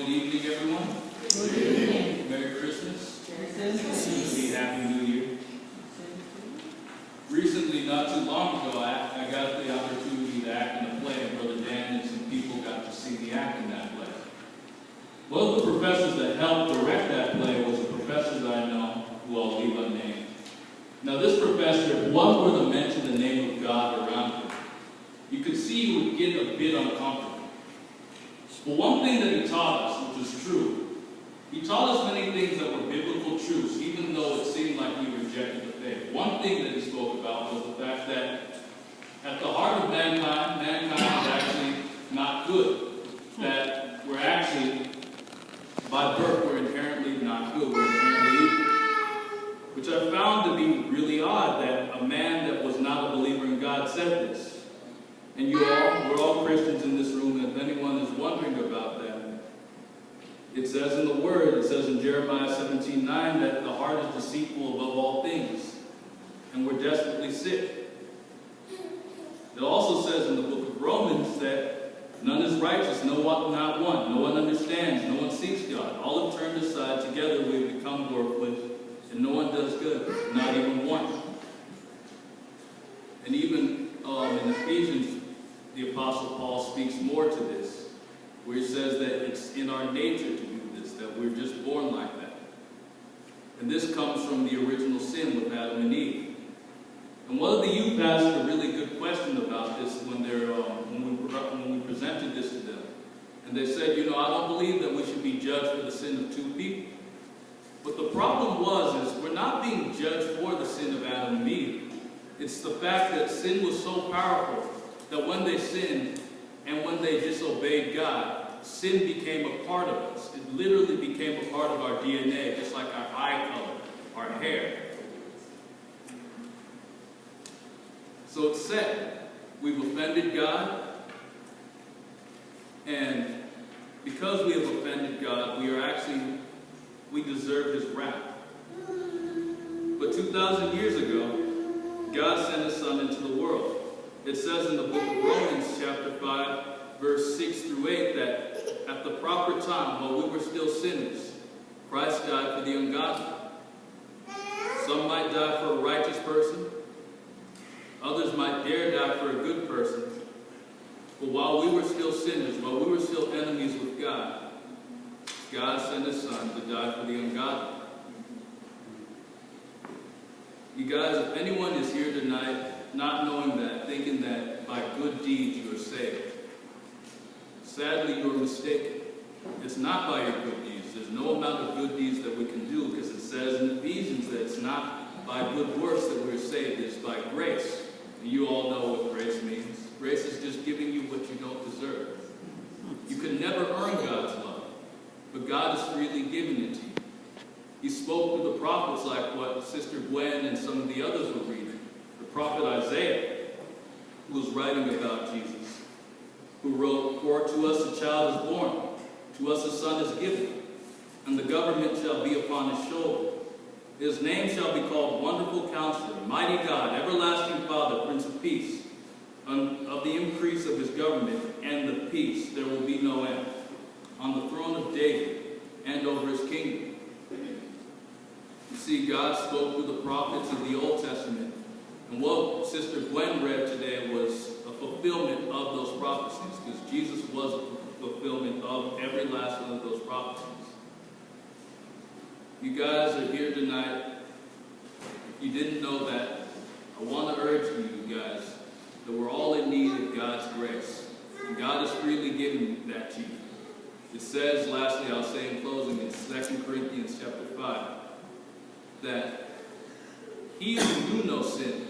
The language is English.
good evening, everyone. Good evening. Merry Christmas. Happy New Year. Recently, not too long ago, I got the opportunity to act in a play, and Brother Dan and some people got to see me act in that play. One of the professors that helped direct that play was a professor that I know, who I'll leave unnamed. Now, this professor, if one were to mention the name of God around him, you could see he would get a bit uncomfortable. But one thing that he taught us, which is true, he taught us many things that were biblical truths, even though it seemed like he rejected the faith. One thing that he spoke about was the fact that at the heart of mankind is actually not good. That we're actually, by birth, we're inherently not good. We're inherently evil. Which I found to be really odd that a man that was not a believer in God said this. And we're all Christians in this room, and if anyone is wondering about that, it says in the Word, it says in Jeremiah 17:9 that the heart is deceitful above all things, and we're desperately sick. It also says in the book of Romans that none is righteous, not one. No one understands, no one seeks God. All have turned aside, together we have become worthless, and no one does good, not even one. And even in Ephesians, the Apostle Paul speaks more to this, where he says that it's in our nature to do this, that we're just born like that. And this comes from the original sin with Adam and Eve. And one of the youth asked a really good question about this when we presented this to them. And they said, I don't believe that we should be judged for the sin of two people. But the problem is we're not being judged for the sin of Adam and Eve. It's the fact that sin was so powerful that when they sinned and when they disobeyed God, sin became a part of us. It literally became a part of our DNA, just like our eye color, our hair. So it's said, we've offended God, and because we have offended God, we deserve His wrath. But 2,000 years ago, God sent His Son into the world. It says in the book of Romans, chapter 5, verse 6 through 8, that at the proper time, while we were still sinners, Christ died for the ungodly. Some might die for a righteous person. Others might dare die for a good person. But while we were still sinners, while we were still enemies with God, God sent His Son to die for the ungodly. You guys, if anyone is here tonight not knowing that, thinking that by good deeds you are saved, sadly you are mistaken. It's not by your good deeds. There's no amount of good deeds that we can do, because it says in Ephesians that it's not by good works that we're saved. It's by grace. And you all know what grace means. Grace is just giving you what you don't deserve. You can never earn God's love, but God is freely giving it to you. He spoke to the prophets like what Sister Gwen and some of the others were reading. The prophet Isaiah, who was writing about Jesus, who wrote, "For to us a child is born, to us a son is given, and the government shall be upon his shoulder. His name shall be called Wonderful Counselor, Mighty God, Everlasting Father, Prince of Peace. Of the increase of his government and the peace there will be no end, on the throne of David and over his kingdom." You see, God spoke to the prophets of the Old Testament, and what Sister Gwen read today was a fulfillment of those prophecies, because Jesus was a fulfillment of every last one of those prophecies. You guys are here tonight. If you didn't know that, I want to urge you guys that we're all in need of God's grace, and God is freely giving that to you. It says, lastly, I'll say in closing, in 2 Corinthians chapter 5, that he who knew no sin